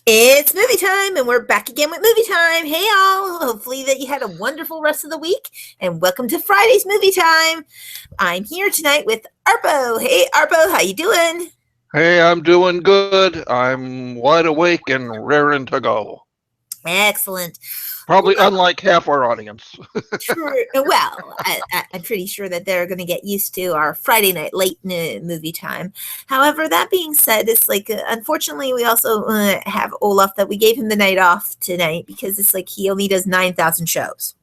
It's movie time, and we're back again with movie time. Hey, all! Hopefully that you had a wonderful rest of the week, and welcome to Friday's movie time. I'm here tonight with Arpo. Hey, Arpo, how you doing? Hey, I'm doing good. I'm wide awake and raring to go. Excellent. Probably Well, unlike half our audience. true. Well, I'm pretty sure that they're going to get used to our Friday night late movie time. However, that being said, it's like unfortunately we also have Olaf that we gave him the night off tonight because it's like he only does 9,000 shows.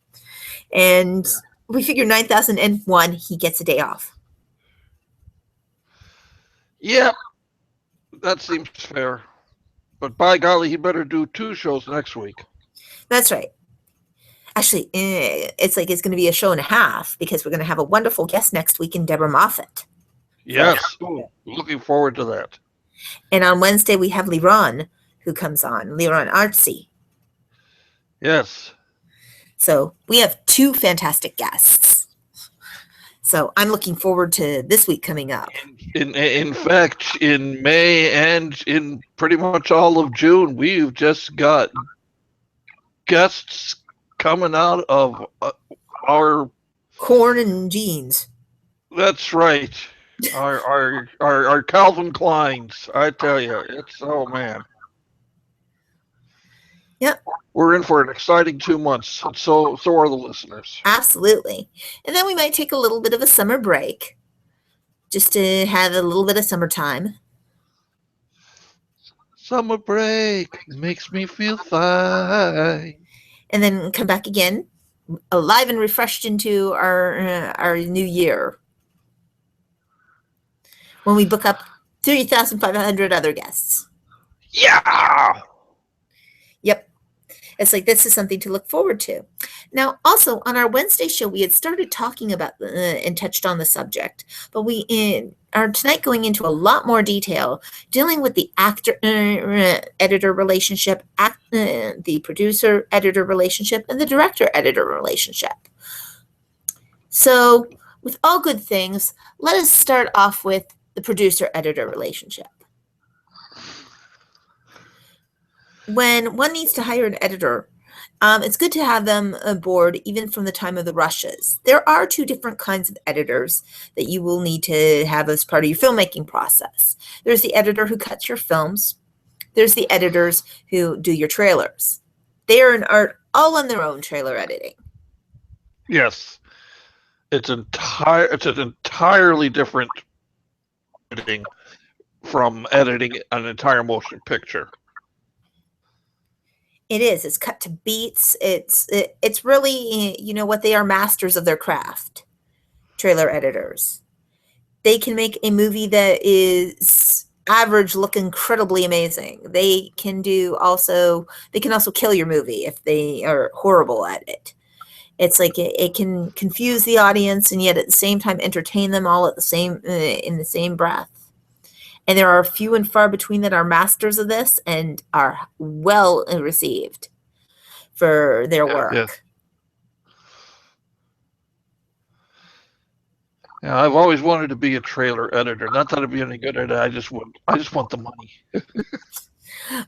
And we figure 9,001 he gets a day off. Yep, that seems fair. But by golly, he better do two shows next week. That's right. Actually, it's like it's going to be a show and a half because we're going to have a wonderful guest next week in Deborah Moffat. Yes, looking forward to that. And on Wednesday we have Liron who comes on, Liron Artsy. Yes. So we have two fantastic guests. So I'm looking forward to this week coming up. In fact, in May and in pretty much all of June, we've just got guests coming out of our Corn and jeans. That's right. Our Calvin Kleins. I tell you, it's oh man. Yep. We're in for an exciting 2 months. So are the listeners. Absolutely. And then we might take a little bit of a summer break just to have a little bit of summertime. Summer break makes me feel fine. And then come back again, alive and refreshed into our new year. When we book up 3,500 other guests. Yeah! Yep. It's like this is something to look forward to. Now, also on our Wednesday show, we had started talking about and touched on the subject, but we are tonight going into a lot more detail, dealing with the actor-editor relationship, the producer-editor relationship, and the director-editor relationship. So, with all good things, let us start off with the producer-editor relationship. When one needs to hire an editor, it's good to have them aboard even from the time of the rushes. There are two different kinds of editors that you will need to have as part of your filmmaking process. There's the editor who cuts your films. There's the editors who do your trailers. They are an art all on their own, trailer editing. Yes. It's an entirely different editing from editing an entire motion picture. It is. It's cut to beats. It's really, what they are, masters of their craft. Trailer editors. They can make a movie that is average look incredibly amazing. They can also kill your movie if they are horrible at it. It's like it can confuse the audience and yet at the same time entertain them all at the same in the same breath. And there are few and far between that are masters of this and are well received for their work. Yeah, I've always wanted to be a trailer editor. Not that I'd be any good at it. I just want the money.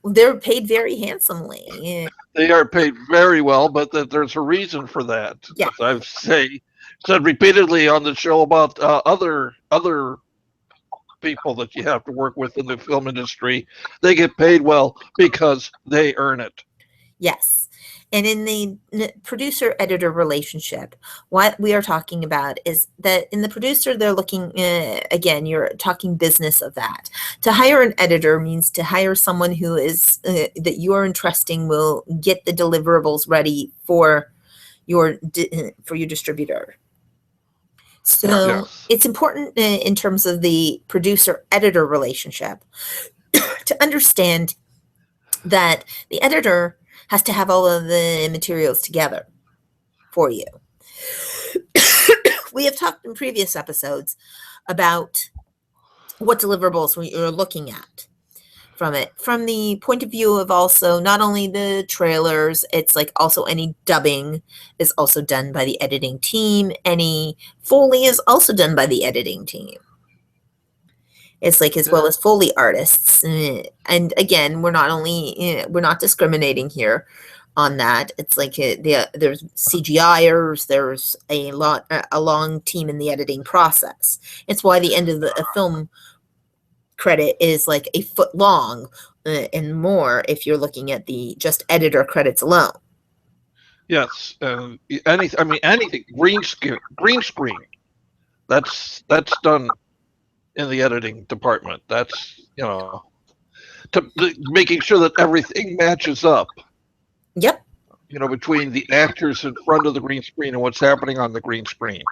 They're paid very handsomely. Yeah. They are paid very well, but there's a reason for that. Yeah. As I've said repeatedly on the show about other people that you have to work with in the film industry, they get paid well because they earn it. Yes. And in the producer-editor relationship, what we are talking about is that in the producer, they're looking, again, you're talking business of that. To hire an editor means to hire someone who is, that you are entrusting will get the deliverables ready for your distributor. So it's important in terms of the producer-editor relationship to understand that the editor has to have all of the materials together for you. We have talked in previous episodes about what deliverables we are looking at from it, from the point of view of also not only the trailers, it's like also any dubbing is also done by the editing team. Any Foley is also done by the editing team. It's like as well as Foley artists. And again, we're not discriminating here on that. It's like there's CGIers, there's a long team in the editing process. It's why the end of a film credit is like a foot long and more if you're looking at the just editor credits alone. Yes, anything green screen. That's done in the editing department. That's making sure that everything matches up. Yep. Between the actors in front of the green screen and what's happening on the green screen.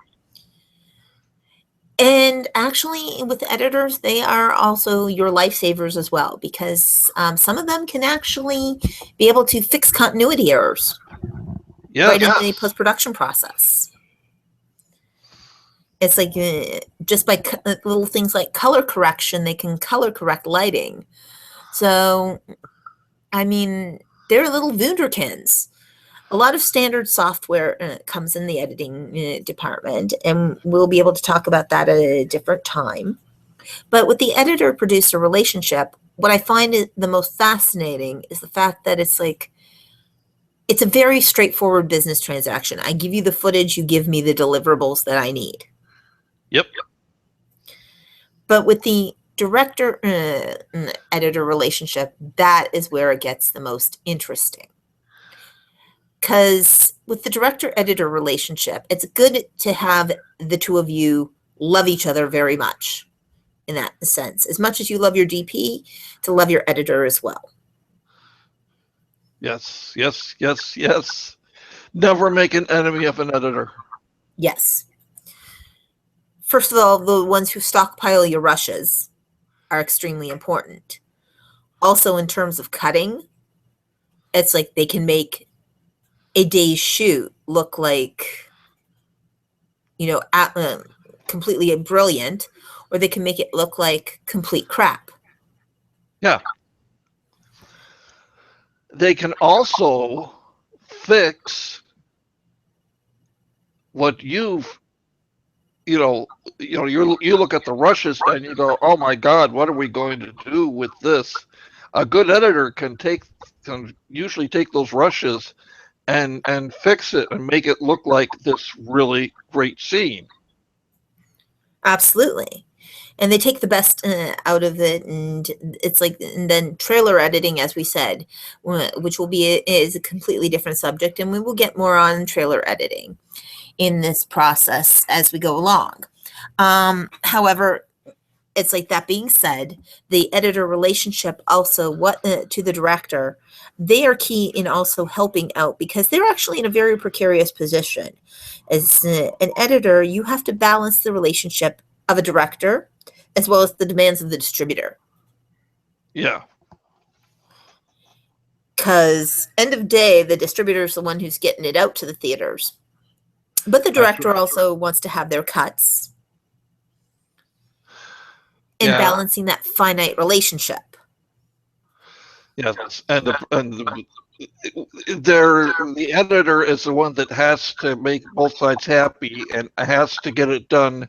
And actually, with editors, they are also your lifesavers as well, because some of them can actually be able to fix continuity errors right in the post-production process. It's like just by little things like color correction, they can color correct lighting. So, I mean, they're little wunderkinds. A lot of standard software comes in the editing department, and we'll be able to talk about that at a different time. But with the editor-producer relationship, what I find the most fascinating is the fact that it's a very straightforward business transaction. I give you the footage, you give me the deliverables that I need. Yep. But with the director editor relationship, that is where it gets the most interesting. Because with the director editor relationship, it's good to have the two of you love each other very much in that sense. As much as you love your DP, to love your editor as well. Yes. Never make an enemy of an editor. Yes. First of all, the ones who stockpile your rushes are extremely important. Also, in terms of cutting, it's like they can make a day's shoot look like, completely brilliant, or they can make it look like complete crap. Yeah. They can also fix what you look at the rushes and you go, oh my God, what are we going to do with this? A good editor can usually take those rushes and fix it and make it look like this really great scene. Absolutely. And they take the best out of it, and it's like, and then trailer editing, as we said, which is a completely different subject, and we will get more on trailer editing in this process as we go along. However, it's like, that being said, the editor relationship also to the director, they are key in also helping out, because they're actually in a very precarious position. As an editor, you have to balance the relationship of a director as well as the demands of the distributor. Yeah. Because end of day, the distributor is the one who's getting it out to the theaters. But the director also wants to have their cuts. And balancing that finite relationship. Yes, the editor is the one that has to make both sides happy and has to get it done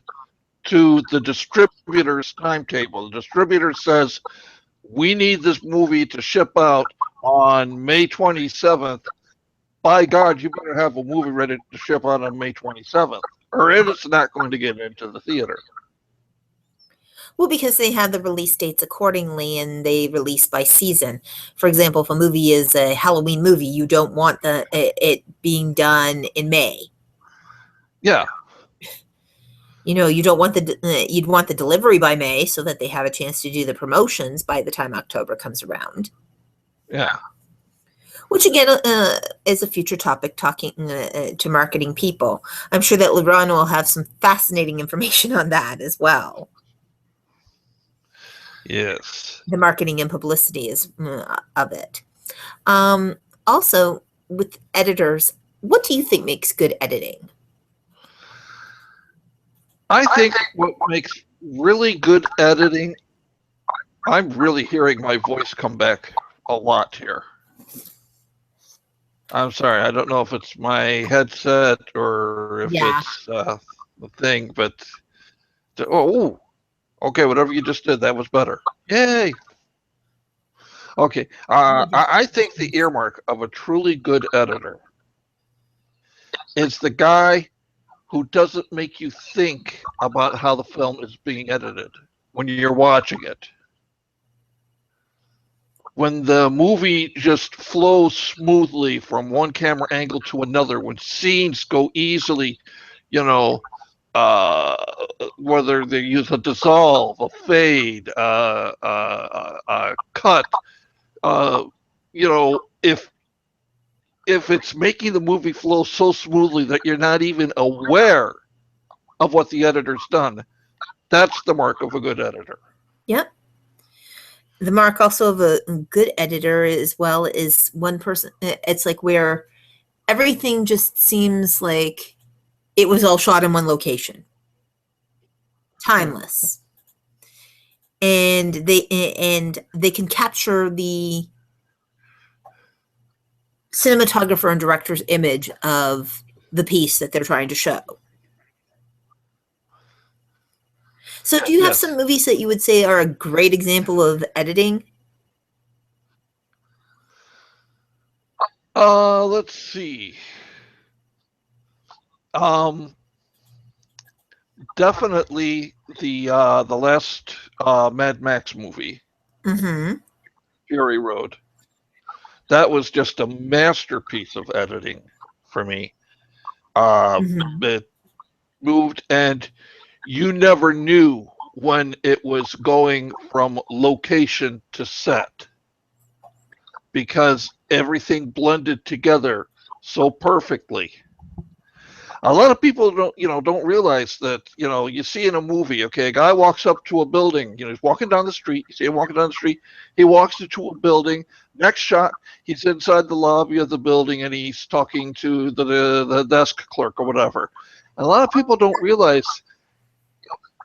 to the distributor's timetable. The distributor says, we need this movie to ship out on May 27th. By God, you better have a movie ready to ship out on May 27th, or it's not going to get into the theater. Well, because they have the release dates accordingly, and they release by season. For example, if a movie is a Halloween movie, you don't want it being done in May. Yeah. You don't want you'd want the delivery by May so that they have a chance to do the promotions by the time October comes around. Yeah. Which again is a future topic, talking to marketing people. I'm sure that LeBron will have some fascinating information on that as well. Yes. The marketing and publicity is of it. Also, with editors, what do you think makes good editing? I think what makes really good editing, I'm really hearing my voice come back a lot here. I'm sorry, I don't know if it's my headset or if it's the thing, but Okay, whatever you just did, that was better. Yay. Okay. I think the earmark of a truly good editor is the guy who doesn't make you think about how the film is being edited when you're watching it. When the movie just flows smoothly from one camera angle to another, when scenes go easily, you know, uh, whether they use a dissolve, a fade, a cut, uh, you know, if it's making the movie flow so smoothly that you're not even aware of what the editor's done, that's the mark of a good editor. Yep. The mark also of a good editor as well is one person. It's like where everything just seems like it was all shot in one location, timeless, and they can capture the cinematographer and director's image of the piece that they're trying to show. So, do you have Yes. some movies that you would say are a great example of editing? Let's see. Um, Definitely the last Mad Max movie, Mm-hmm. Fury Road. That was just a masterpiece of editing for me. Mm-hmm. It moved, and you never knew when it was going from location to set because everything blended together so perfectly. A lot of people don't realize that, you see in a movie, okay, a guy walks up to a building, he's walking down the street, you see him walking down the street, he walks into a building, next shot, he's inside the lobby of the building and he's talking to the desk clerk or whatever. And a lot of people don't realize,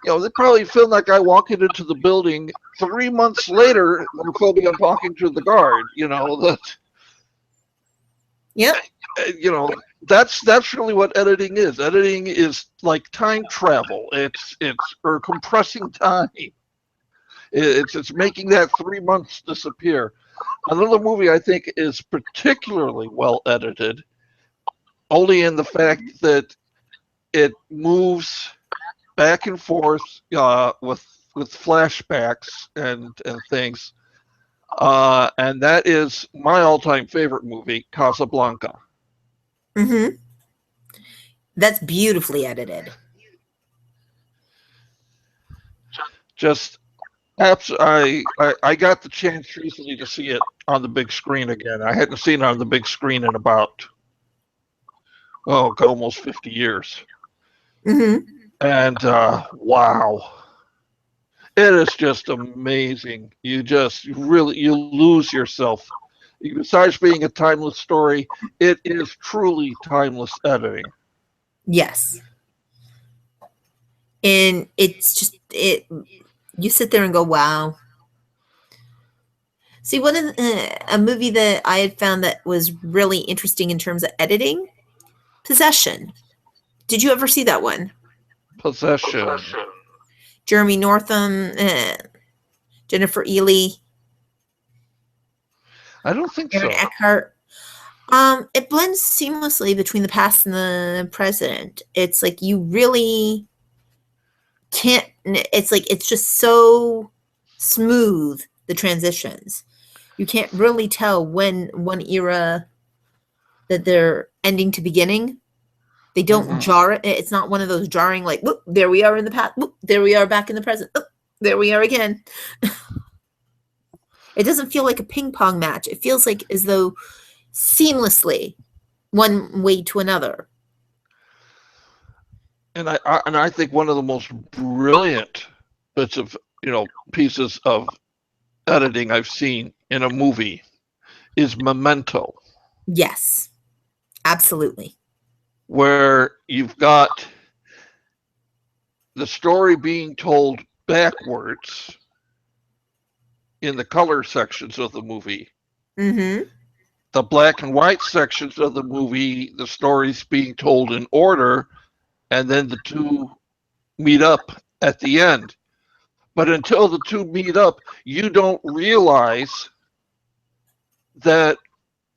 they probably filmed that guy walking into the building 3 months later, they're filming him talking to the guard, that Yep. you know that's really what editing is. Editing is like time travel. It's or compressing time. It's making that 3 months disappear. Another movie I think is particularly well edited, only in the fact that it moves back and forth with flashbacks and things, and that is my all-time favorite movie, Casablanca. Mm-hmm. That's beautifully edited. Just I got the chance recently to see it on the big screen again. I hadn't seen it on the big screen in about almost 50 years, Mm-hmm. and wow, it is just amazing. You lose yourself. Besides being a timeless story, it is truly timeless editing. Yes. And it's just it. You sit there and go, "Wow." See, one of a movie that I had found that was really interesting in terms of editing, Possession. Did you ever see that one? Possession. Jeremy Northam, Jennifer Ely, I don't think Aaron so. Eckhart. It blends seamlessly between the past and the present. It's like you really can't. It's like it's just so smooth, the transitions. You can't really tell when one era that they're ending to beginning. They don't Hmm. jar it. It's not one of those jarring like, whoop, there we are in the past. Whoop, there we are back in the present. Whoop, there we are again. It doesn't feel like a ping pong match. It feels like as though seamlessly one way to another. And I think one of the most brilliant bits of pieces of editing I've seen in a movie is Memento, Yes, absolutely. where you've got the story being told backwards in the color sections of the movie. Mm-hmm. The black and white sections of the movie, the story's being told in order, and then the two meet up at the end. But until the two meet up, you don't realize that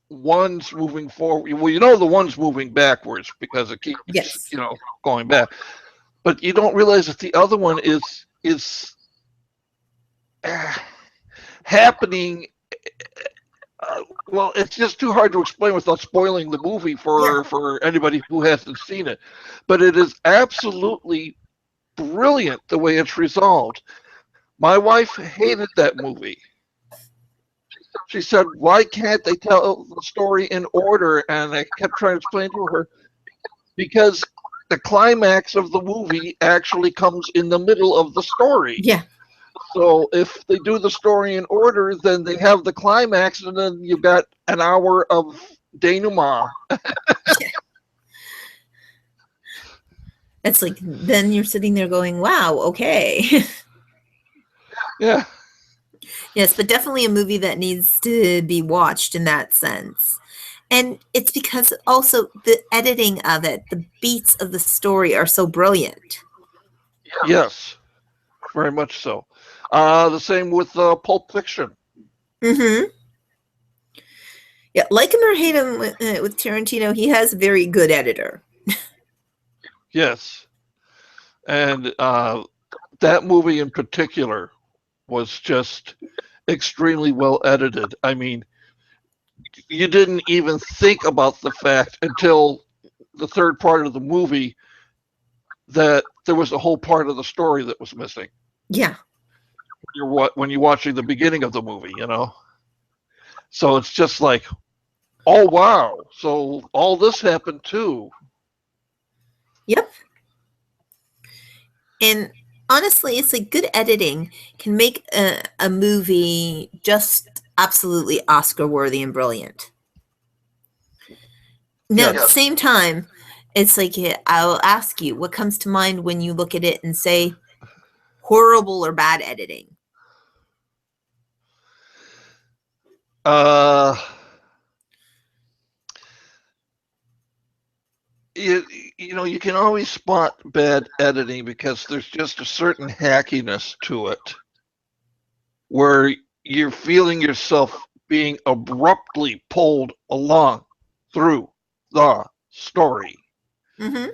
one's moving forward. Well, you know the one's moving backwards because it keeps, Yes. going back. But you don't realize that the other one is uh, happening. Well, it's just too hard to explain without spoiling the movie Yeah. for anybody who hasn't seen it. But it is absolutely brilliant the way it's resolved. My wife hated that movie. She said, "Why can't they tell the story in order?" And I kept trying to explain to her because the climax of the movie actually comes in the middle of the story. Yeah. So if they do the story in order, then they have the climax, and then you've got an hour of denouement. It's like then you're sitting there going, "Wow, okay." Yeah, Yes, but definitely a movie that needs to be watched in that sense. And it's because also the editing of it, the beats of the story are so brilliant. yes, very much so. The same with Pulp Fiction. Mm-hmm. Yeah, like him or hate him with Tarantino, he has a very good editor. Yes, and that movie in particular was just extremely well edited. I mean, you didn't even think about the fact until the third part of the movie that there was a whole part of the story that was missing. Yeah. When you're watching the beginning of the movie. So it's just like, oh wow, so all this happened too. Yep. And honestly, it's like good editing can make a movie just absolutely Oscar worthy and brilliant. Now, at the Yes. same time, it's like I'll ask you what comes to mind when you look at it and say horrible or bad editing. Uh, you, you can always spot bad editing because there's just a certain hackiness to it where you're feeling yourself being abruptly pulled along through the story. Mm-hmm.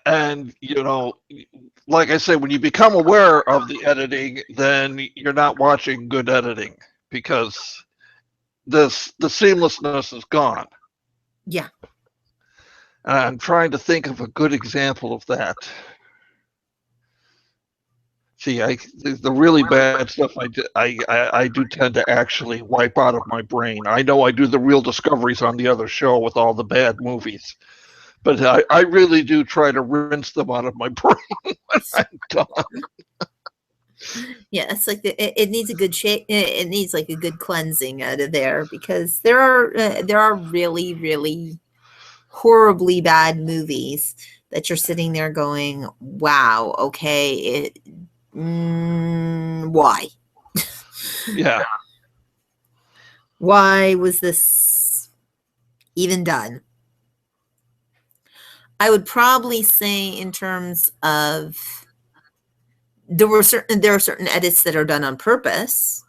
And, like I said, when you become aware of the editing, then you're not watching good editing because the seamlessness is gone. Yeah. And I'm trying to think of a good example of that. See, the really bad stuff I do tend to actually wipe out of my brain. I know I do the real discoveries on the other show with all the bad movies, but I really do try to rinse them out of my brain when I'm done. Yeah, it's like it needs a good shape. It needs like a good cleansing out of there because there are really really horribly bad movies that you're sitting there going, "Wow, okay, why? Yeah, Why was this even done?" I would probably say in terms of there are certain edits that are done on purpose.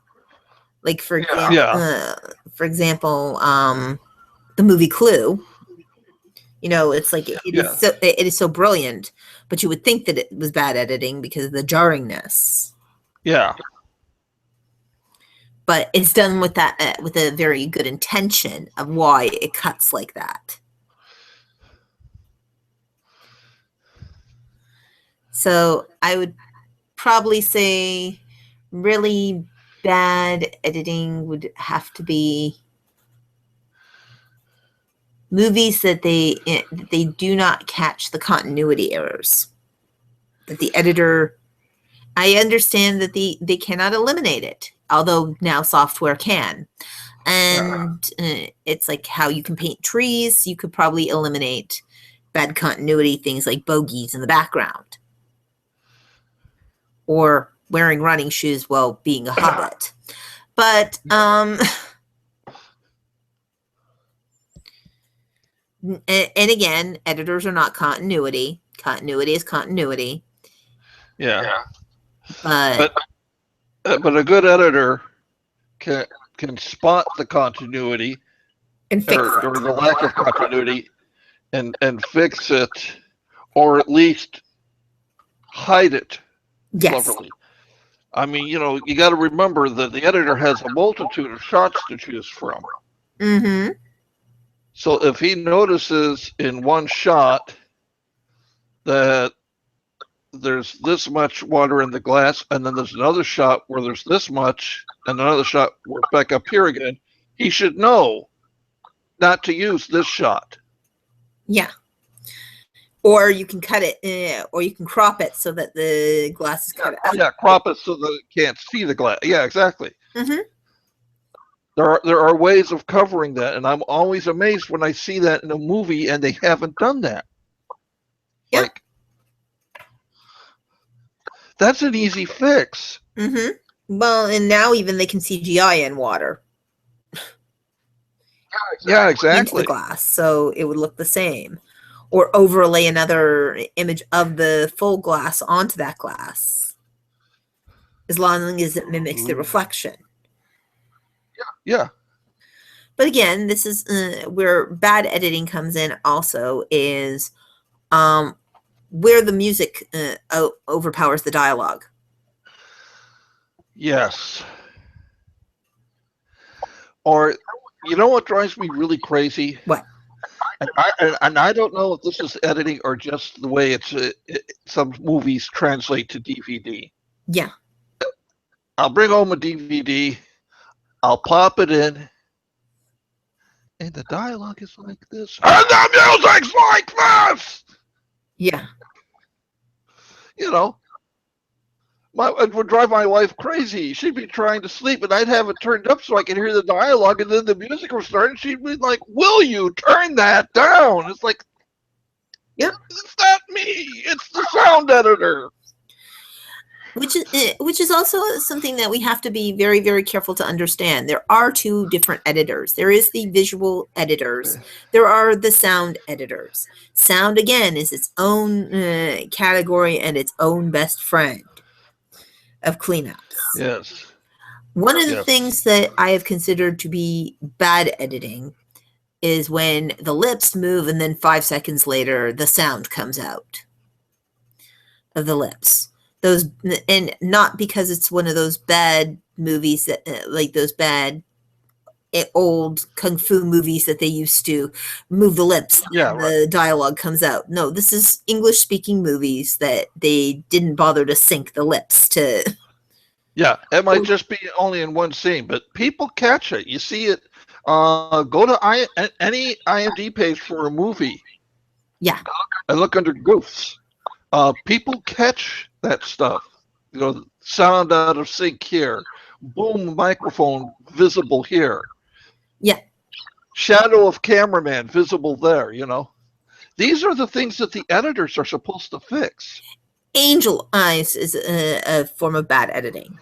Like yeah, for example, the movie Clue. It's like yeah, it is so brilliant, but you would think that it was bad editing because of the jarringness. yeah. But it's done with that with a very good intention of why it cuts like that. So I would probably say really bad editing would have to be movies that they do not catch the continuity errors that the editor. I understand that they cannot eliminate it, although now software can. And it's like how you can paint trees. You could probably eliminate bad continuity things like bogeys in the background or wearing running shoes while being a hobbit. But and again, editors are not continuity. Continuity is continuity. Yeah. but But but a good editor can can spot the continuity and fix or it. the lack of continuity and fix it, or at least hide it Yes. cleverly. I mean, you got to remember that the editor has a multitude of shots to choose from. Mm-hmm. So if he notices in one shot that there's this much water in the glass, and then there's another shot where there's this much, and another shot where it's back up here again, he should know not to use this shot. Yeah. Or you can cut it, or you can crop it so that the glass is cut out. Yeah, crop it so that it can't see the glass. Yeah, exactly. Mm-hmm. There are ways of covering that, and I'm always amazed when I see that in a movie and they haven't done that. Yeah. Like, that's an easy fix. Mm-hmm. Well, and now even they can CGI in water Yeah, into the exactly. glass, so it would look the same. Or overlay another image of the full glass onto that glass, as long as it mimics the reflection. Yeah. But again, this is where bad editing comes in. Also, is where the music overpowers the dialogue. Yes. Or, you know what drives me really crazy? What? And I don't know if this is editing or just the way some movies translate to DVD. Yeah. I'll bring home a DVD, I'll pop it in, and the dialogue is like this, and the music's like this. Yeah. You know, it would drive my wife crazy. She'd be trying to sleep, and I'd have it turned up so I could hear the dialogue, and then the music would start, and she'd be like, "Will you turn that down?" It's like, Yep. it's not me. It's the sound editor. Which is also something that we have to be very, very careful to understand. There are two different editors. There is the visual editors. There are the sound editors. Sound, again, is its own category and its own best friend of cleanups. Yes. One of the Yes. things that I have considered to be bad editing is when the lips move and then 5 seconds later the sound comes out of the lips. Those, and not because it's one of those bad movies that like those bad old kung fu movies that they used to move the lips Yeah, and the dialogue comes out. No, this is English speaking movies that they didn't bother to sync the lips to. Yeah, it might just be only in one scene, but people catch it. You see it. Go to any IMDb page for a movie. Yeah. And look under goofs. People catch that stuff. Sound out of sync here. Boom, microphone visible here. Yeah. Shadow of cameraman visible there. These are the things that the editors are supposed to fix. Angel eyes is a form of bad editing.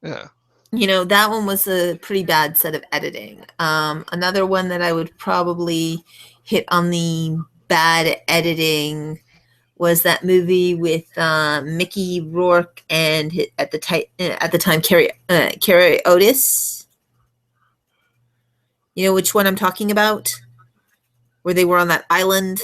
Yeah. That one was a pretty bad set of editing. Another one that I would probably hit on the bad editing was that movie with Mickey Rourke and at the time Carrie Otis. You know which one I'm talking about? Where they were on that island.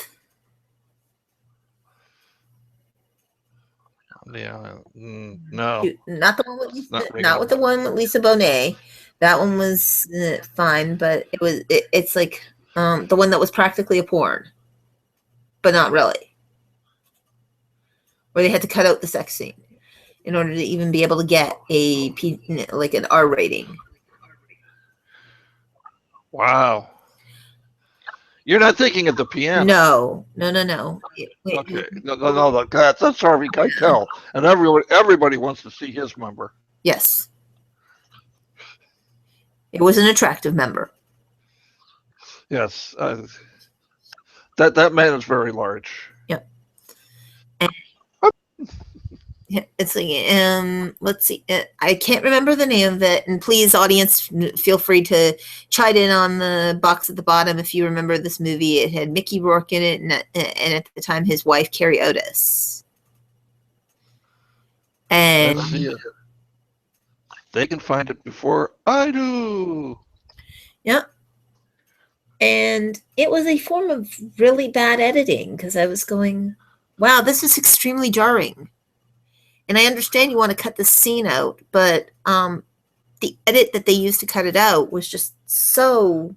Yeah. No. Not the one with not with the one with Lisa Bonet. That one was fine, but it's like the one that was practically a porn, but not really. Where they had to cut out the sex scene in order to even be able to get like an R rating. Wow. You're not thinking of the piano. No. Okay. No. That's Harvey Keitel, and everybody wants to see his member. Yes. It was an attractive member. Yes. That man is very large. Yep. It's like, let's see. I can't remember the name of it. And please, audience, feel free to chime in on the box at the bottom if you remember this movie. It had Mickey Rourke in it, and at the time, his wife, Carrie Otis. And Let's see if they can find it before I do. yeah. And it was a form of really bad editing because I was going, wow, this is extremely jarring. And I understand you want to cut the scene out, but the edit that they used to cut it out was just so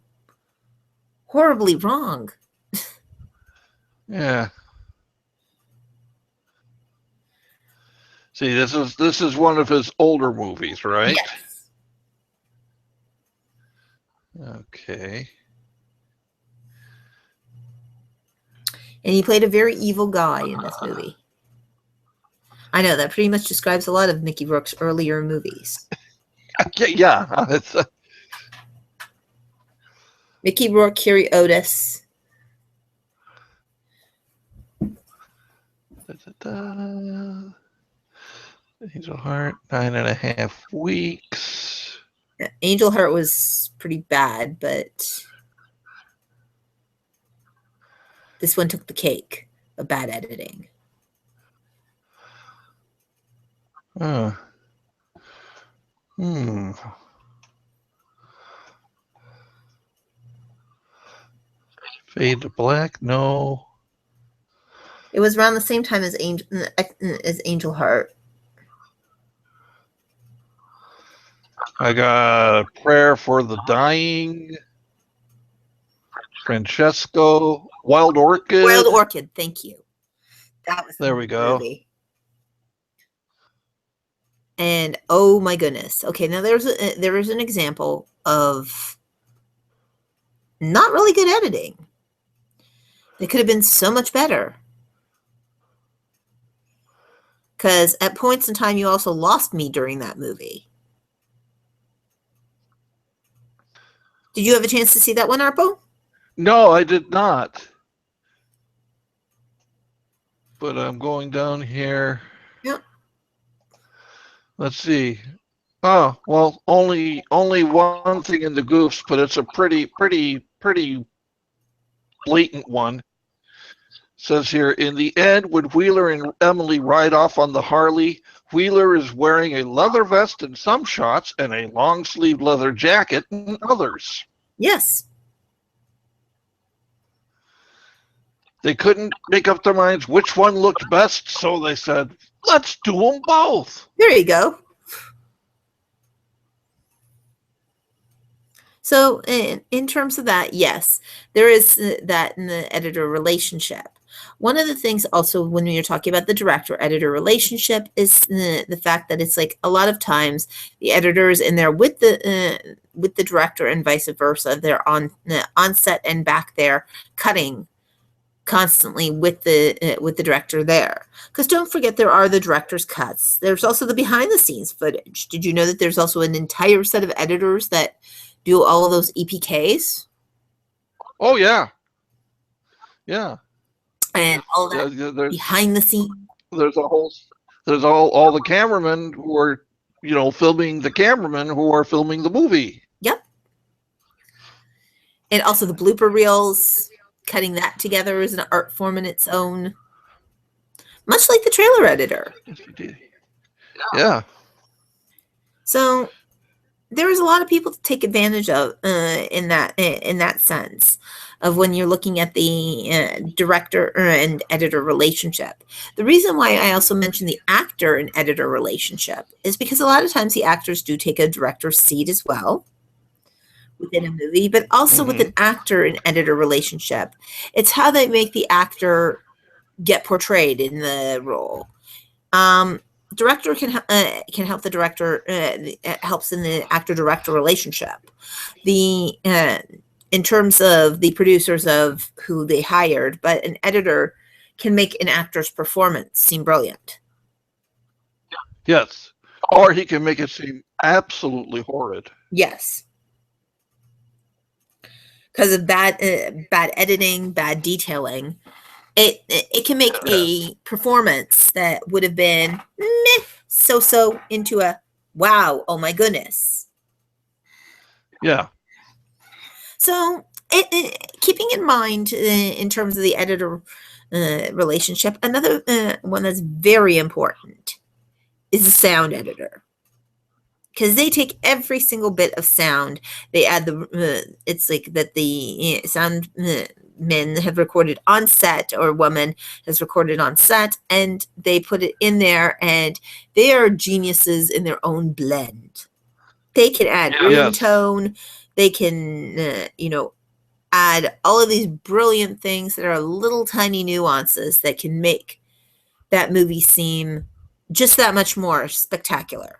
horribly wrong. Yeah. See, this is one of his older movies, right? Yes. Okay. And he played a very evil guy in this movie. I know that pretty much describes a lot of Mickey Rourke's earlier movies. Yeah. It's, Mickey Rourke, Carrie Otis. Angel Heart, 9.5 weeks. Angel Heart was pretty bad, but this one took the cake of bad editing. Fade to Black, no. It was around the same time as Angel Heart. I got a Prayer for the Dying, Francesco, Wild Orchid. Wild Orchid, thank you. That was there we go. Movie. And oh my goodness. Okay, now there is an example of not really good editing. It could have been so much better. Because at points in time, you also lost me during that movie. Did you have a chance to see that one, Arpo? No, I did not. But I'm going down here. Yep. Let's see. Oh, well, only one thing in the goofs, but it's a pretty blatant one. Says here, in the end, when Wheeler and Emily ride off on the Harley, Wheeler is wearing a leather vest in some shots and a long-sleeved leather jacket in others. Yes. They couldn't make up their minds which one looked best, so they said, let's do them both. There you go. So in terms of that, yes, there is that in the editor relationship. One of the things also when you're talking about the director-editor relationship is the fact that it's like a lot of times the editor is in there with the director and vice versa. They're on set and back there cutting constantly with the director there. Because don't forget there are the director's cuts. There's also the behind-the-scenes footage. Did you know that there's also an entire set of editors that do all of those EPKs? Oh, yeah. Yeah. And all that behind the scenes. There's all the cameramen who are, filming the cameramen who are filming the movie. Yep. And also the blooper reels, cutting that together is an art form in its own. Much like the trailer editor. Yeah. So there is a lot of people to take advantage of in that sense of when you're looking at the director and editor relationship. The reason why I also mentioned the actor and editor relationship is because a lot of times the actors do take a director's seat as well within a movie, but also with an actor and editor relationship. It's how they make the actor get portrayed in the role. Director can help the director. Helps in the actor-director relationship. In terms of the producers of who they hired, but an editor can make an actor's performance seem brilliant. Yes, or he can make it seem absolutely horrid. Yes, because of bad editing, bad detailing. It can make a performance that would have been meh so into a wow, oh my goodness. Yeah. So, keeping in mind in terms of the editor relationship, another one that's very important is the sound editor. Because they take every single bit of sound, they add it's like that the sound men have recorded on set or woman has recorded on set, and they put it in there, and they are geniuses in their own blend. They can add room Yes. tone, they can add all of these brilliant things that are little tiny nuances that can make that movie seem just that much more spectacular.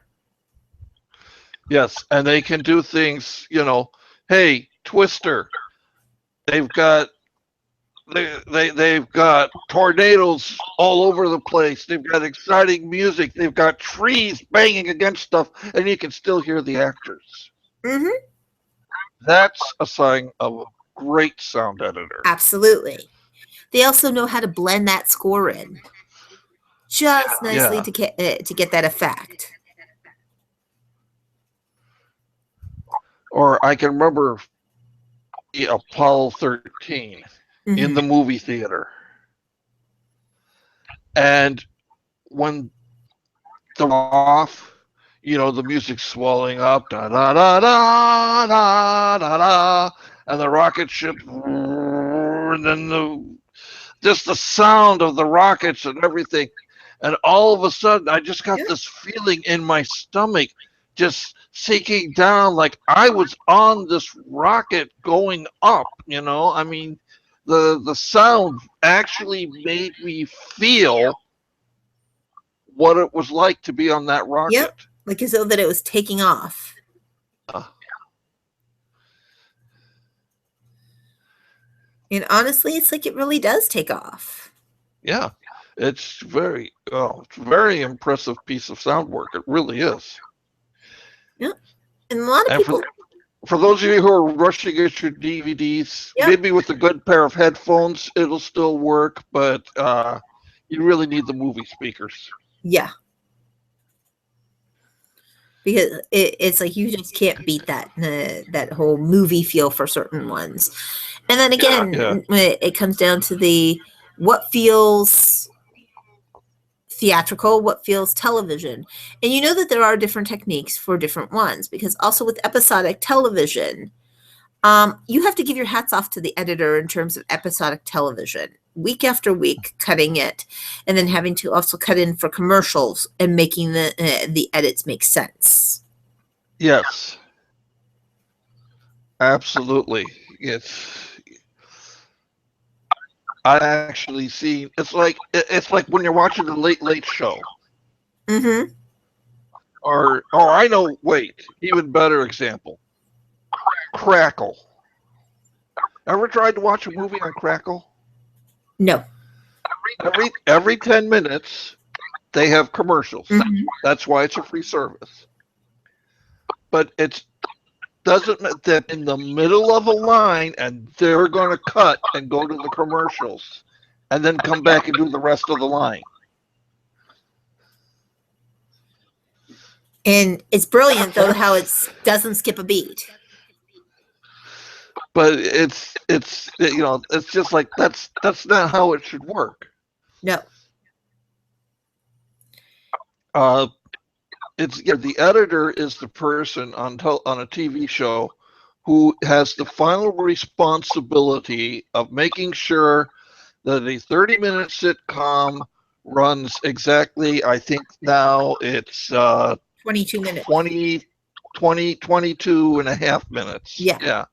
Yes. And they can do things, hey, Twister, they've got they've got tornadoes all over the place. They've got exciting music. They've got trees banging against stuff, and you can still hear the actors. Mm-hmm. That's a sign of a great sound editor. Absolutely. They also know how to blend that score in just nicely Yeah. to get that effect. Or I can remember Apollo 13 in Mm-hmm. the movie theater. And when they're off, the music's swelling up, da da da da da da da, and the rocket ship, and then just the sound of the rockets and everything, and all of a sudden, I just got Yeah. this feeling in my stomach, just sinking down, like I was on this rocket going up. I mean, the sound actually made me feel what it was like to be on that rocket. Yep. Like as though that it was taking off. Uh, And honestly, it's like it really does take off. yeah, it's very impressive piece of sound work. It really is. Yep. And a lot of And people. for those of you who are rushing at your DVDs, Yep. maybe with a good pair of headphones, it'll still work, but you really need the movie speakers. Yeah. Because it's like you just can't beat that whole movie feel for certain ones. And then again, Yeah. it comes down to the what feels theatrical, what feels television. And you know that there are different techniques for different ones, because also with episodic television, you have to give your hats off to the editor in terms of episodic television, week after week, cutting it, and then having to also cut in for commercials and making the edits make sense. Yes. Absolutely. I actually see. It's like when you're watching the Late Late Show, Mm-hmm. or I know. Wait, even better example. Crackle. Ever tried to watch a movie on Crackle? No. Every 10 minutes they have commercials. Mm-hmm. That's why it's a free service. But it doesn't that in the middle of a line, and they're going to cut and go to the commercials, and then come back and do the rest of the line. And it's brilliant though how it doesn't skip a beat. But it's just like that's not how it should work. No. It's the editor is the person on a TV show who has the final responsibility of making sure that a 30-minute sitcom runs exactly. I think now it's 22 minutes. 22 and a half minutes. Yeah.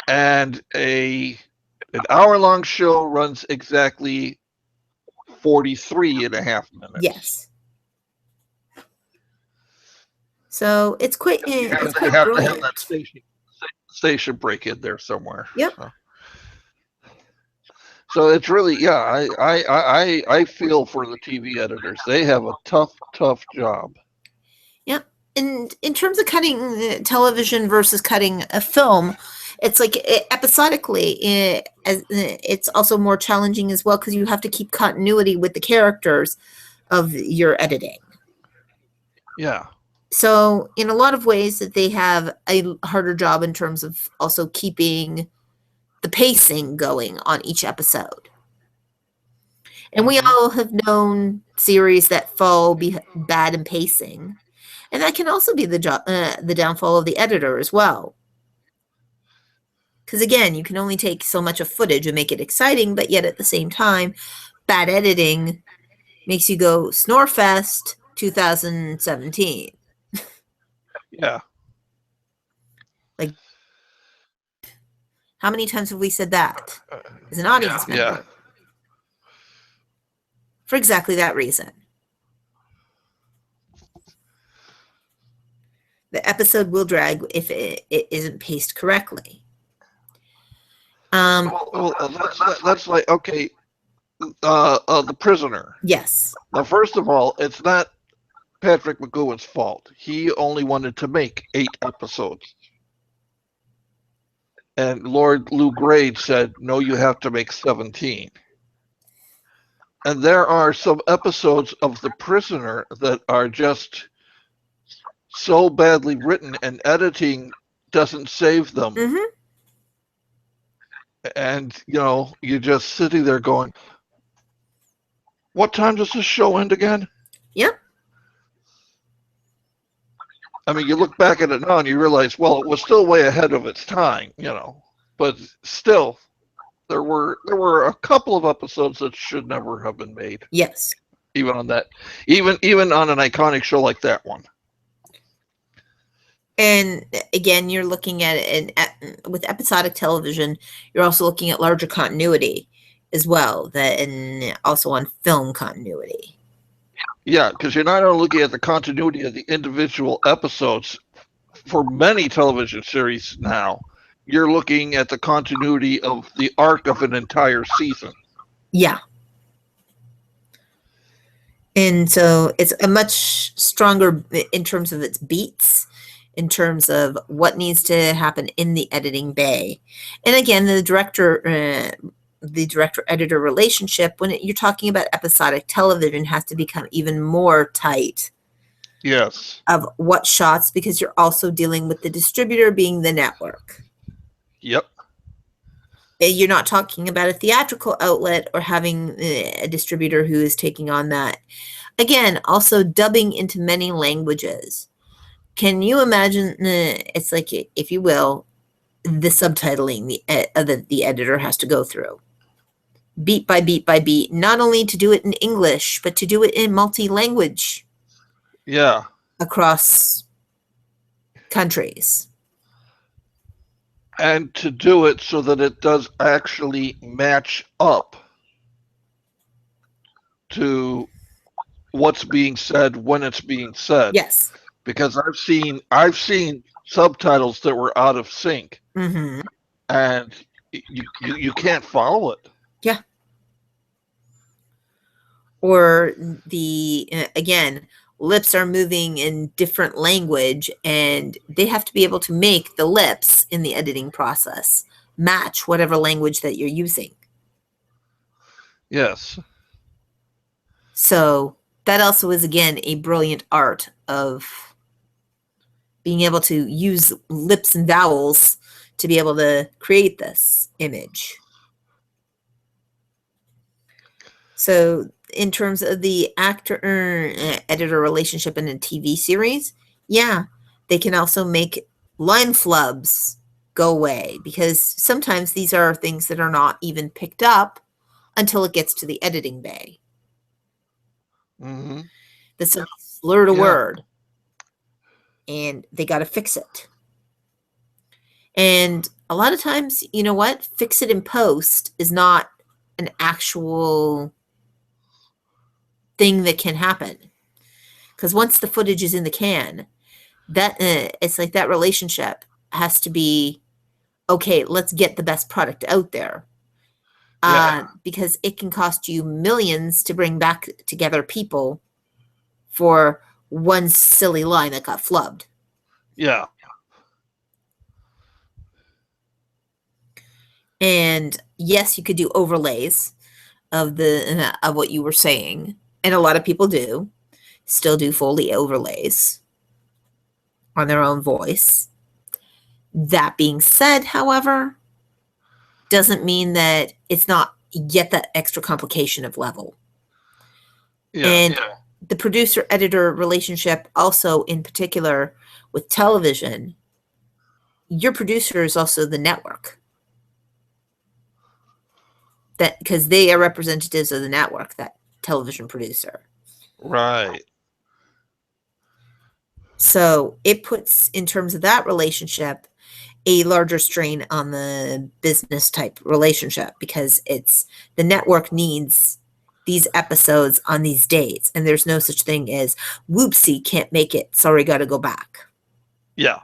And an hour-long show runs exactly 43 and a half minutes. Yes. So it's quite. It's quite have brilliant. to have that station break in there somewhere. Yep. So it's really, yeah. I feel for the TV editors. They have a tough job. Yep. And in terms of cutting television versus cutting a film, it's like episodically, it's also more challenging as well because you have to keep continuity with the characters. of your editing. Yeah. So in a lot of ways that they have a harder job in terms of also keeping the pacing going on each episode. And we Hmm. all have known series that fall bad in pacing, and that can also be the downfall of the editor as well. Because again, you can only take so much of footage and make it exciting, but yet at the same time, bad editing makes you go Snorefest 2017. Yeah. Like, how many times have we said that Uh, as an audience yeah. member? For exactly that reason. The episode will drag if it isn't paced correctly. That's like, okay, The Prisoner. Yes. Now, first of all, it's not Patrick McGowan's fault. He only wanted to make 8 episodes. And Lord Lou Grade said, no, you have to make 17. And there are some episodes of The Prisoner that are just so badly written, and editing doesn't save them. Mm-hmm. And, you're just sitting there going, what time does this show end again? Yep. I mean, you look back at it now and you realize, well, it was still way ahead of its time, but still, there were a couple of episodes that should never have been made, Yes. even on that, even on an iconic show like that one. And again, you're looking at it, and with episodic television, you're also looking at larger continuity as well, and also on film continuity. Yeah, because you're not only looking at the continuity of the individual episodes for many television series now, you're looking at the continuity of the arc of an entire season. Yeah. And so it's a much stronger in terms of its beats, in terms of what needs to happen in the editing bay. And again, the director editor relationship, when you're talking about episodic television, has to become even more tight. Yes. Of what shots, because you're also dealing with the distributor being the network. Yep. You're not talking about a theatrical outlet or having a distributor who is taking on that. Again, also dubbing into many languages. Can you imagine? It's like, if you will, the subtitling the editor has to go through. Beat by beat by beat, not only to do it in English, but to do it in multi-language. Yeah. Across countries. And to do it so that it does actually match up to what's being said when it's being said. Yes. Because I've seen subtitles that were out of sync. Mm-hmm. And you can't follow it. Yeah. Or again, lips are moving in different language, and they have to be able to make the lips in the editing process match whatever language that you're using. Yes. So that also is, again, a brilliant art of being able to use lips and vowels to be able to create this image. So in terms of the actor-editor relationship in a TV series, yeah, they can also make line flubs go away, because sometimes these are things that are not even picked up until it gets to the editing bay. Mm-hmm. That somebody slurred a word, and they got to fix it. And a lot of times, you know what? Fix it in post is not an actual thing that can happen. Because once the footage is in the can, that it's like that relationship has to be, okay, let's get the best product out there. Because it can cost you millions to bring back together people for one silly line that got flubbed. Yeah. And yes, you could do overlays of what you were saying, and a lot of people still do Foley overlays on their own voice. That being said, however, doesn't mean that it's not yet that extra complication of level. Yeah. And the producer editor relationship, also in particular with television, your producer is also the network. That because they are representatives of the network, that television producer. Right. So it puts, in terms of that relationship, a larger strain on the business type relationship, because it's the network needs these episodes on these dates, and there's no such thing as whoopsie, can't make it, sorry, gotta go back. Yeah.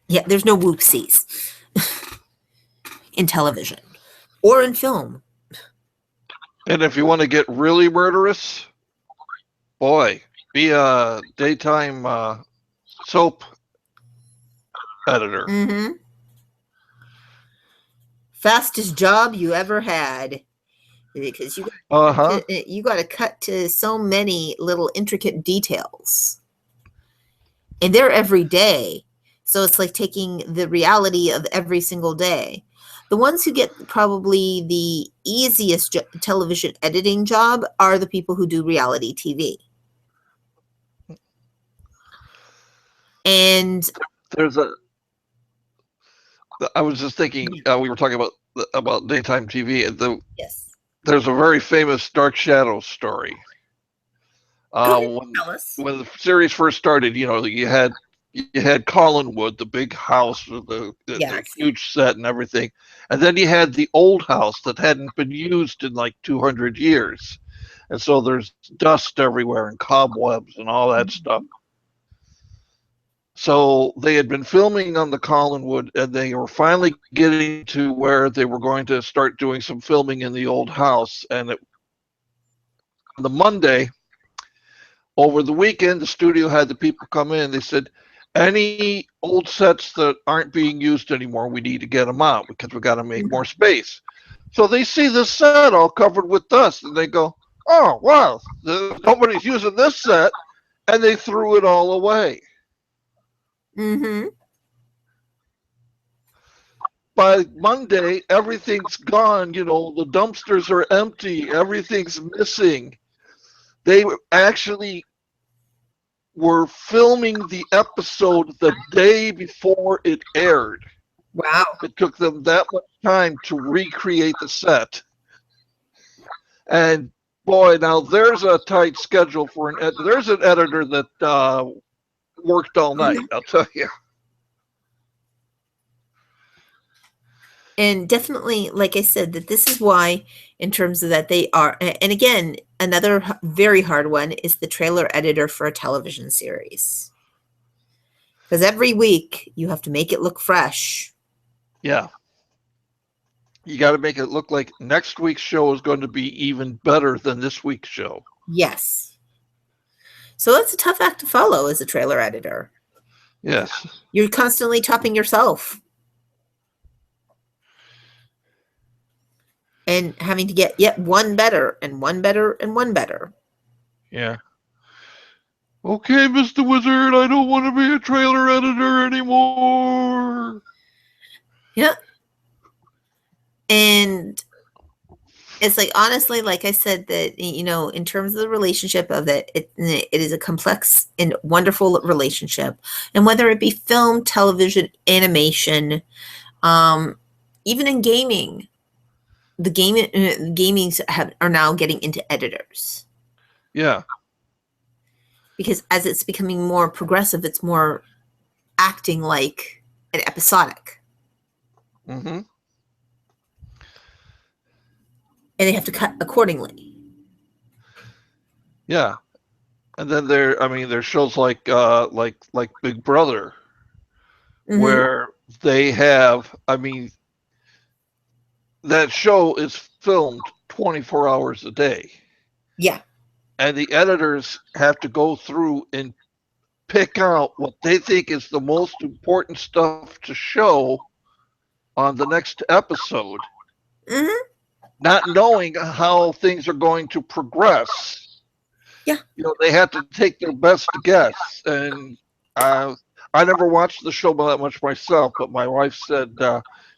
Yeah, there's no whoopsies in television or in film. And if you want to get really murderous, boy, be a daytime soap editor. Mm-hmm. Fastest job you ever had, because you got to cut to so many little intricate details, and they're every day. So it's like taking the reality of every single day. The ones who get probably the easiest television editing job are the people who do reality TV. And There's a. I was just thinking. We were talking about daytime TV. yes, There's a very famous Dark Shadows story. go ahead, When tell us. the series first started, you had Collinwood, the big house with the Yes. huge set and everything, and then you had the old house that hadn't been used in like 200 years, and so there's dust everywhere and cobwebs and all that stuff. So they had been filming on the Collinwood, and they were finally getting to where they were going to start doing some filming in the old house. And on the Monday, over the weekend, the studio had the people come in. They said, any old sets that aren't being used anymore, we need to get them out because we got to make more space. So they see this set all covered with dust, and they go, oh, wow, nobody's using this set. And they threw it all away. Mm-hmm. By Monday, everything's gone. The dumpsters are empty. Everything's missing. They actually were filming the episode the day before it aired. Wow. It took them that much time to recreate the set. And boy, now there's a tight schedule for there's an editor that worked all night, I'll tell you. And definitely, like I said, that this is why, in terms of that, they are, and again, another very hard one is the trailer editor for a television series. Because every week you have to make it look fresh. Yeah. You got to make it look like next week's show is going to be even better than this week's show. Yes. So that's a tough act to follow as a trailer editor. Yes. You're constantly topping yourself. And having to get yet one better and one better and one better. Yeah. Okay, Mr. Wizard, I don't want to be a trailer editor anymore. Yeah. And it's like, honestly, like I said, that, in terms of the relationship of it is a complex and wonderful relationship. And whether it be film, television, animation, even in gaming, the gamings are now getting into editors. Yeah. Because as it's becoming more progressive, it's more acting like an episodic. Mm-hmm. And they have to cut accordingly. Yeah. And then there's shows like Big Brother, where they have, that show is filmed 24 hours a day. Yeah. And the editors have to go through and pick out what they think is the most important stuff to show on the next episode. Mm-hmm. not knowing how things are going to progress. Yeah. They had to take their best guess. And uh, I never watched the show that much myself, but my wife said,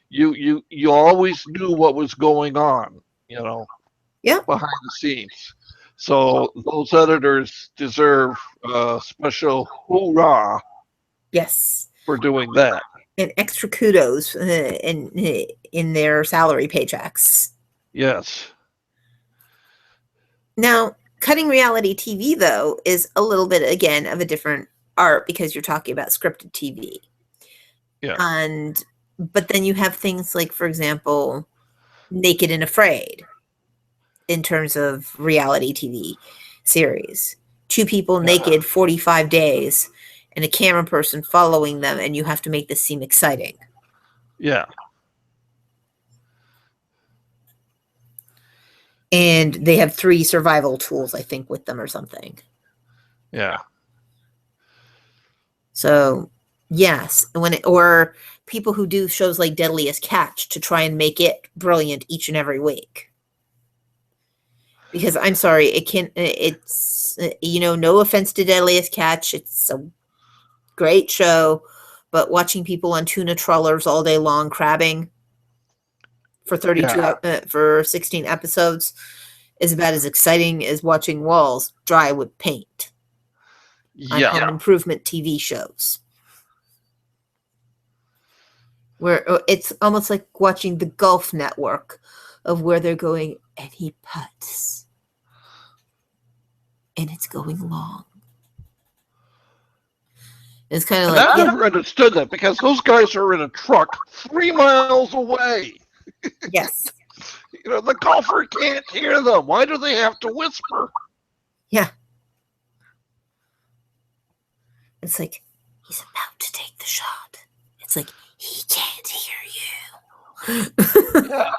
you always knew what was going on, Yeah. behind the scenes. So those editors deserve a special hoorah Yes. for doing that. And extra kudos in their salary paychecks. Yes. Now, cutting reality TV though is a little bit again of a different art because you're talking about scripted TV. Yeah. And but then you have things like, for example, Naked and Afraid in terms of reality TV series. Two people Yeah. naked 45 days and a camera person following them, and you have to make this seem exciting. Yeah. And they have 3 survival tools, I think, with them or something. Yeah. So, yes, or people who do shows like Deadliest Catch to try and make it brilliant each and every week. Because I'm sorry, it's no offense to Deadliest Catch, it's a great show, but watching people on tuna trawlers all day long crabbing for for 16 episodes is about as exciting as watching walls dry with paint on Yeah. home improvement TV shows. Where it's almost like watching the Golf Network of where they're going, and he putts, and it's going long. It's kind of And like, I yeah, never understood that because those guys are in a truck 3 miles away. yes, The golfer can't hear them. Why do they have to whisper? yeah. It's like he's about to take the shot. It's like he can't hear you. Yeah.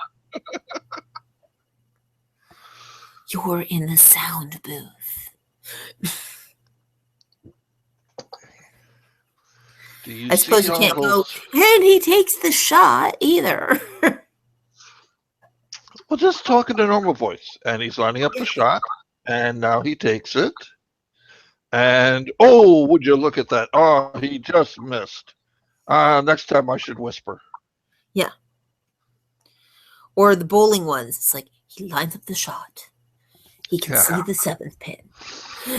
You're in the sound booth. Do you I see suppose you all can't go, those? and he takes the shot either. Well, just talking to normal voice, and he's lining up the shot, and now he takes it, and oh, would you look at that? Oh, he just missed. Next time I should whisper. Yeah. Or the bowling ones. It's like he lines up the shot. He can see the 7th pin.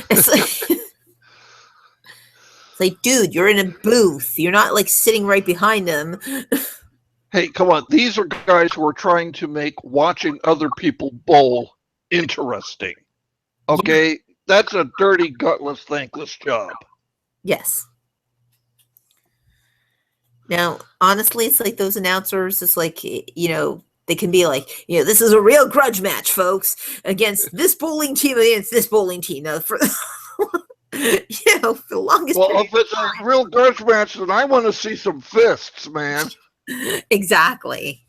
It's like, dude, you're in a booth. You're not like sitting right behind him. Hey, come on. These are guys who are trying to make watching other people bowl interesting. Okay? Yeah. That's a dirty, gutless, thankless job. Yes. Now, honestly, it's like those announcers, it's like, they can be like, this is a real grudge match, folks, against this bowling team against this bowling team. Now, for for the longest. Well, if it's a real grudge match, then I want to see some fists, man. Exactly.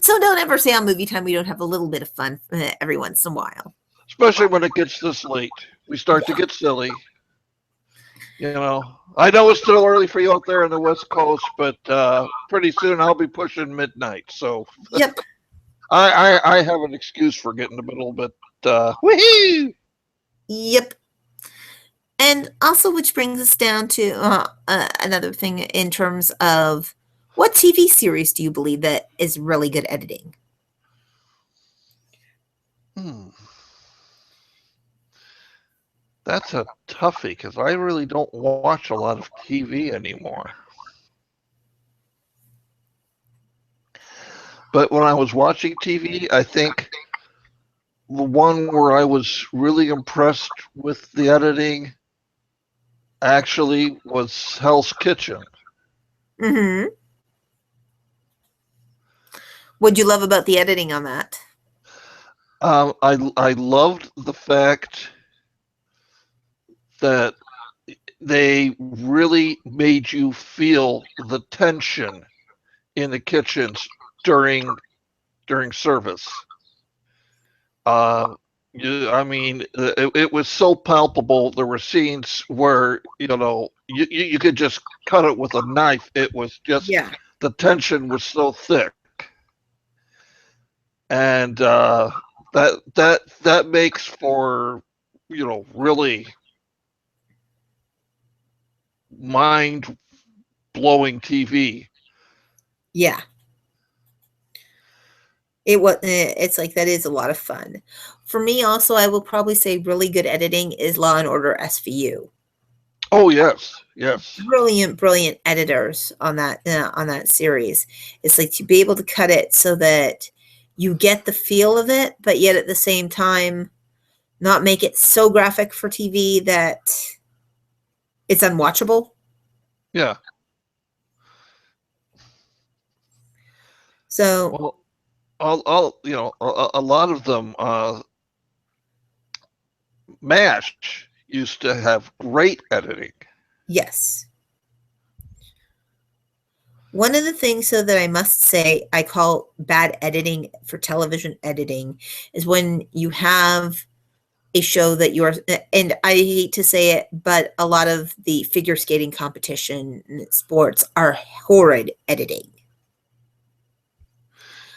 So don't ever say on Movie Time we don't have a little bit of fun every once in a while. Especially when it gets this late. We start to get silly. I know it's still early for you out there on the West Coast, but pretty soon I'll be pushing midnight. So yep. I have an excuse for getting a little bit woohoo. Yep. And also, which brings us down to another thing in terms of what TV series do you believe that is really good editing? That's a toughie because I really don't watch a lot of TV anymore. But when I was watching TV, I think the one where I was really impressed with the editing actually was Hell's Kitchen. Mm-hmm. What'd you love about the editing on that? I loved the fact that they really made you feel the tension in the kitchens during service. It was so palpable. There were scenes where you could just cut it with a knife. It was just the tension was so thick. and that makes for really mind blowing TV. Yeah. It's like that is a lot of fun. For me also, I will probably say really good editing is Law and Order SVU. Oh yes, yes, Brilliant, brilliant editors on that series. It's like to be able to cut it so that you get the feel of it, but yet at the same time not make it so graphic for TV that it's unwatchable. yeah. So Well, all a lot of them. Mash used to have great editing. yes. One of the things, so that I must say, I call bad editing for television editing is when you have a show that you are, and I hate to say it, but a lot of the figure skating competition sports are horrid editing.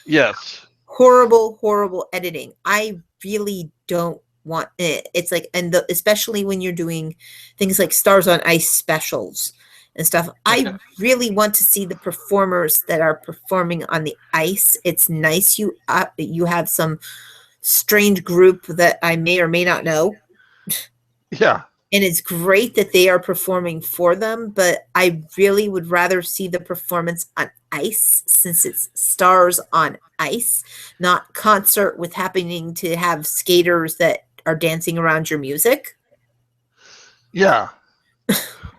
Yes, Horrible, horrible editing. I really don't want it. It's like, and especially when you're doing things like Stars on Ice specials and stuff. I really want to see the performers that are performing on the ice. It's nice you have some strange group that I may or may not know, yeah, and it's great that they are performing for them, but I really would rather see the performance on ice, since it's Stars on Ice, not concert with happening to have skaters that are dancing around your music. yeah.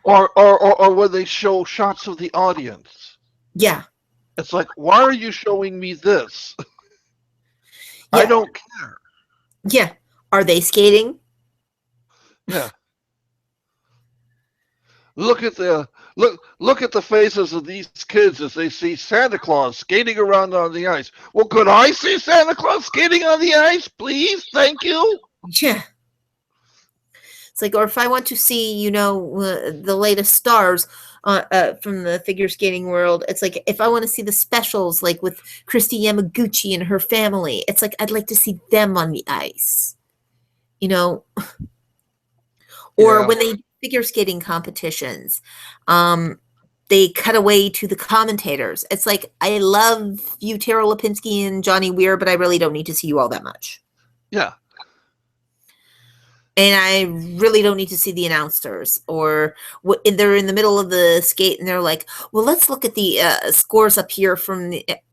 Or when they show shots of the audience, Yeah, it's like, why are you showing me this? I yeah, don't care. yeah. Are they skating? Yeah, look at the look at the faces of these kids as they see Santa Claus skating around on the ice. Well, could I see Santa Claus skating on the ice, please? Thank you. Yeah. It's like, or if I want to see, the latest stars from the figure skating world, it's like if I want to see the specials, like with Christy Yamaguchi and her family, it's like I'd like to see them on the ice, you know, or Yeah, when they do figure skating competitions, um, they cut away to the commentators. It's like I love you, Tara Lipinski and Johnny Weir, but I really don't need to see you all that much. yeah, And I really don't need to see the announcers, or they're in the middle of the skate and they're like, well, let's look at the scores up here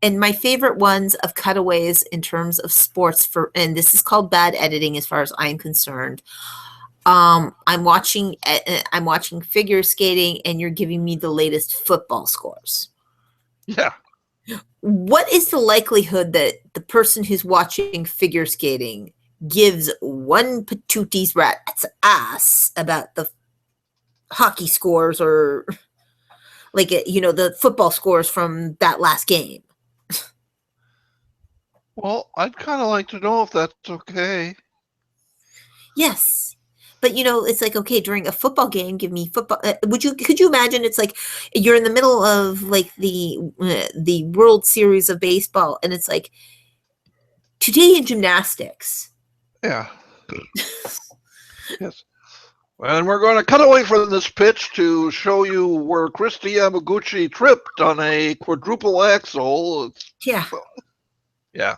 and my favorite ones of cutaways in terms of sports and this is called bad editing as far as I'm concerned. I'm watching figure skating and you're giving me the latest football scores. yeah, What is the likelihood that the person who's watching figure skating gives one patooties rat's ass about the hockey scores, or like the football scores from that last game? well, I'd kind of like to know if that's okay. Yes, but it's like, okay, during a football game, give me football. Could you imagine? It's like you're in the middle of like the World Series of baseball, and it's like today in gymnastics. Yeah, yes. And we're going to cut away from this pitch to show you where Christy Yamaguchi tripped on a quadruple axel. Yeah. Yeah.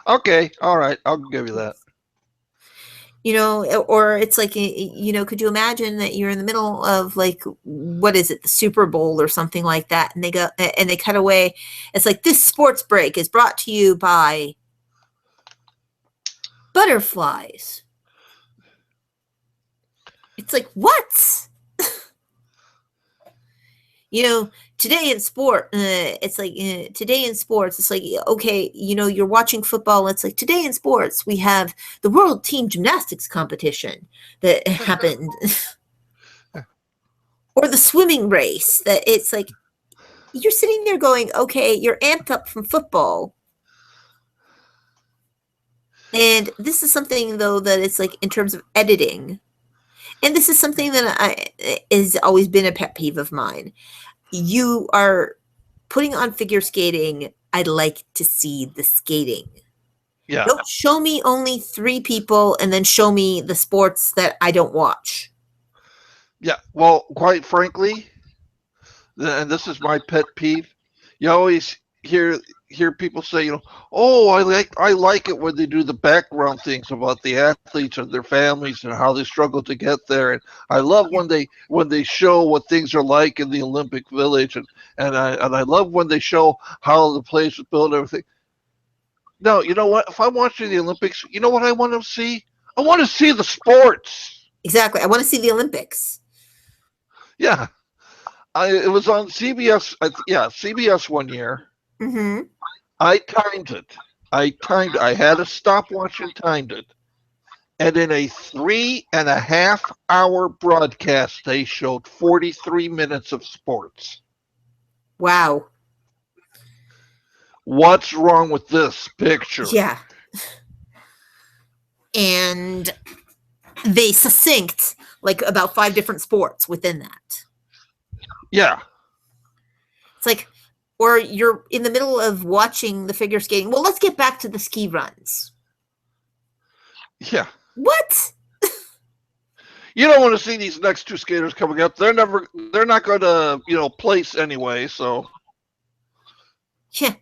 Okay. All right. I'll give you that. Or it's like, could you imagine that you're in the middle of like, what is it, the Super Bowl or something like that, and they cut away. It's like, this sports break is brought to you by butterflies. It's like, what? Today in sport, it's like today in sports, it's like, okay, you're watching football. It's like, today in sports, we have the world team gymnastics competition that happened, or the swimming race. That it's like, you're sitting there going, okay, you're amped up from football. And this is something, though, that it's like in terms of editing. And this is something that has always been a pet peeve of mine. You are putting on figure skating I'd like to see the skating. Yeah. Don't show me only 3 people and then show me the sports that I don't watch. Yeah. Well, quite frankly, and this is my pet peeve. You always hear people say, oh, I like it when they do the background things about the athletes and their families and how they struggle to get there. And I love when they show what things are like in the Olympic Village, and I love when they show how the place was built and everything. No, you know what? If I'm watching the Olympics, you know what I want to see? I want to see the sports. Exactly. I want to see the Olympics. Yeah, it was on CBS. Yeah, CBS one year. Mm-hmm. I timed it. I had a stopwatch and timed it. And in a 3.5 hour broadcast, they showed 43 minutes of sports. Wow. What's wrong with this picture? Yeah. And they succinct like about 5 different sports within that. Yeah. It's like, or you're in the middle of watching the figure skating. Well, let's get back to the ski runs. Yeah. What? You don't want to see these next 2 skaters coming up. They're not going to, place anyway. So. Yeah.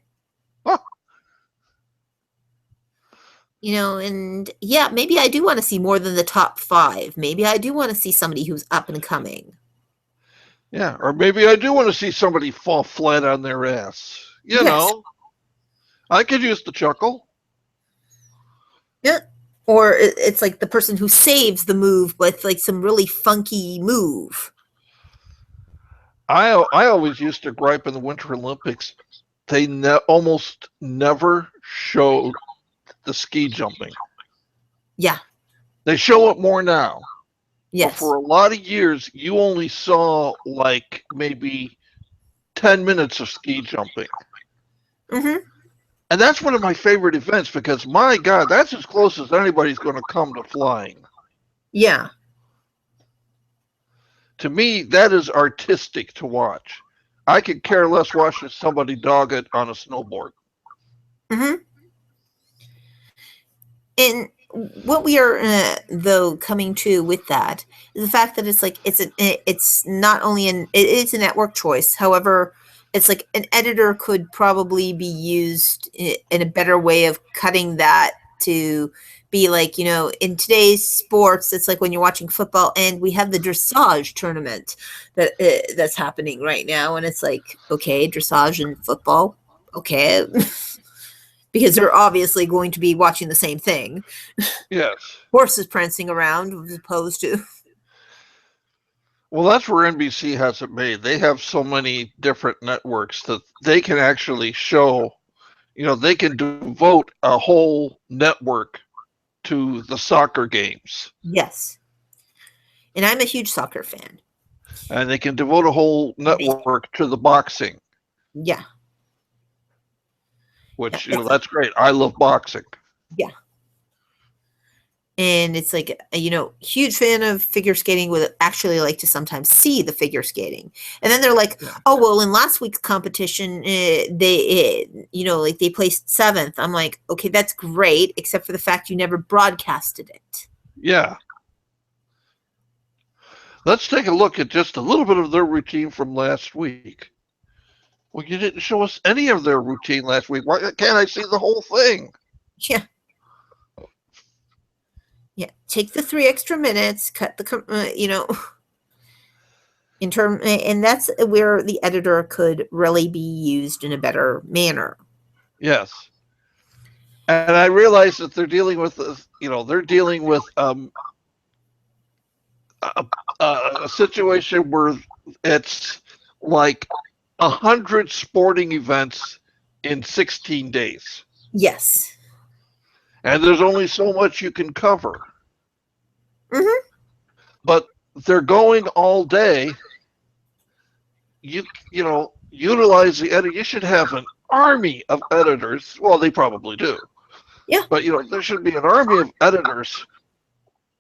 Huh. And yeah, maybe I do want to see more than the top 5. Maybe I do want to see somebody who's up and coming. Yeah, or maybe I do want to see somebody fall flat on their ass. Yes. I could use the chuckle. Yeah. Or it's like the person who saves the move with like some really funky move. I always used to gripe in the Winter Olympics. They almost never showed the ski jumping. Yeah. They show it more now. Yes. But for a lot of years, you only saw like maybe 10 minutes of ski jumping. Mm-hmm. And that's one of my favorite events because, my God, that's as close as anybody's going to come to flying. Yeah. To me, that is artistic to watch. I could care less watching somebody dog it on a snowboard. Mm-hmm. And what we are though coming to with that is the fact that it's like it's not only it is a network choice. However, it's like an editor could probably be used in a better way of cutting that to be like, in today's sports, it's like when you're watching football and we have the dressage tournament that's happening right now, and it's like, okay, dressage and football, okay. Because they're obviously going to be watching the same thing. Yes. Horses prancing around as opposed to. Well, that's where NBC has it made. They have so many different networks that they can actually show, they can devote a whole network to the soccer games. Yes. And I'm a huge soccer fan. And they can devote a whole network to the boxing. Yeah. Which, that's great. I love boxing. Yeah. And it's like, huge fan of figure skating, would actually like to sometimes see the figure skating. And then they're like, oh, well, in last week's competition, they placed 7th. I'm like, okay, that's great, except for the fact you never broadcasted it. Yeah. Let's take a look at just a little bit of their routine from last week. Well, you didn't show us any of their routine last week. Why can't I see the whole thing? Yeah. Yeah. Take the 3 extra minutes, cut the, and that's where the editor could really be used in a better manner. Yes. And I realize that they're dealing with, a situation where it's like 100 sporting events in 16 days. Yes. And there's only so much you can cover. Mm-hmm. But they're going all day. Utilize the editor. You should have an army of editors. Well, they probably do. Yeah. But, there should be an army of editors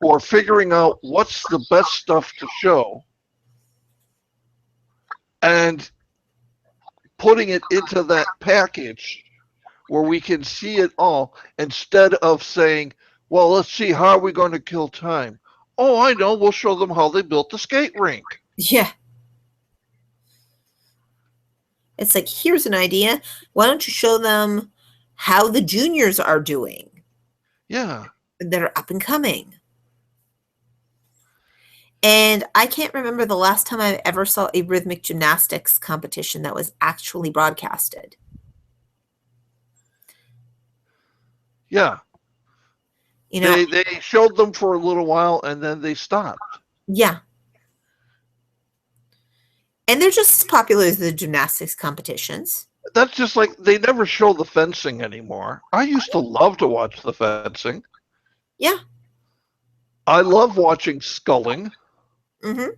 for figuring out what's the best stuff to show and putting it into that package where we can see it all instead of saying, well, let's see, how are we going to kill time? Oh, I know, we'll show them how they built the skate rink. Yeah. It's like, here's an idea. Why don't you show them how the juniors are doing Yeah. that are up and coming? And I can't remember the last time I ever saw a rhythmic gymnastics competition that was actually broadcasted. Yeah. You know, They showed them for a little while and then they stopped. yeah. And they're just as popular as the gymnastics competitions. That's just like they never show the fencing anymore. I used to love to watch the fencing. Yeah. I love watching sculling. Mm-hmm.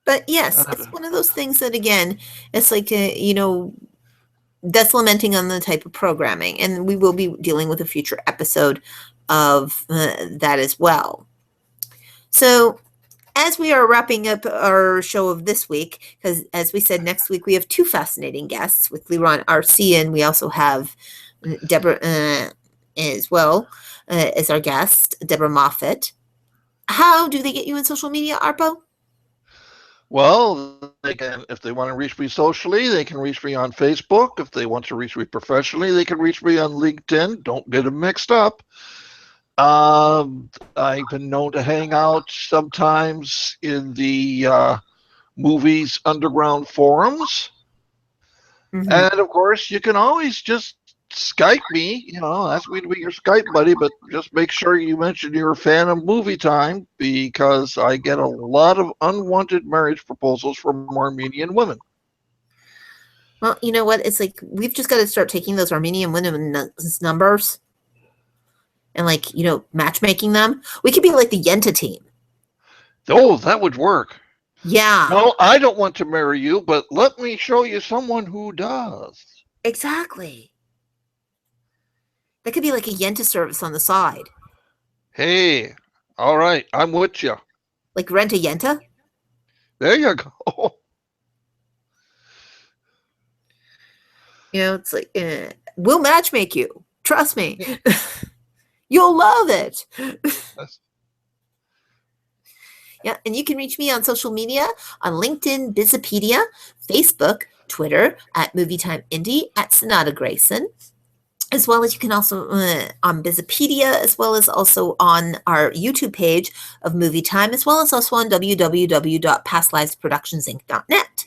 But yes, it's one of those things that, again, it's like, that's lamenting on the type of programming. And we will be dealing with a future episode of that as well. So, as we are wrapping up our show of this week, because as we said, next week we have two fascinating guests with Leron RC, and we also have Deborah as well as our guest, Deborah Moffat. How do they get you in social media, Arpo? Well, they can, if they want to reach me socially, they can reach me on Facebook. If they want to reach me professionally, they can reach me on LinkedIn. Don't get them mixed up. I've been known to hang out sometimes in the movies underground forums. Mm-hmm. And of course, you can always just Skype me, ask me to be your Skype buddy, but just make sure you mention you're a fan of Movietime because I get a lot of unwanted marriage proposals from Armenian women. Well, you know what? It's like we've just got to start taking those Armenian women numbers and, like, matchmaking them. We could be like the Yenta team. Oh, that would work. Yeah. No, I don't want to marry you, but let me show you someone who does. Exactly. That could be like a Yenta service on the side. Hey, all right, I'm with you. Like rent a Yenta? There you go. It's like, we'll matchmake you. Trust me. You'll love it. Yeah, and you can reach me on social media on LinkedIn, Bizipedia, Facebook, Twitter at Movietime Indie, at Sonata Grayson, as well as you can also on Bizipedia, as well as also on our YouTube page of Movietime, as well as also on www.pastlivesproductionsinc.net.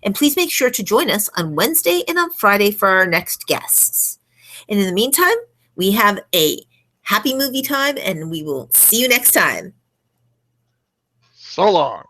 And please make sure to join us on Wednesday and on Friday for our next guests. And in the meantime, we have a happy movie time, and we will see you next time. So long.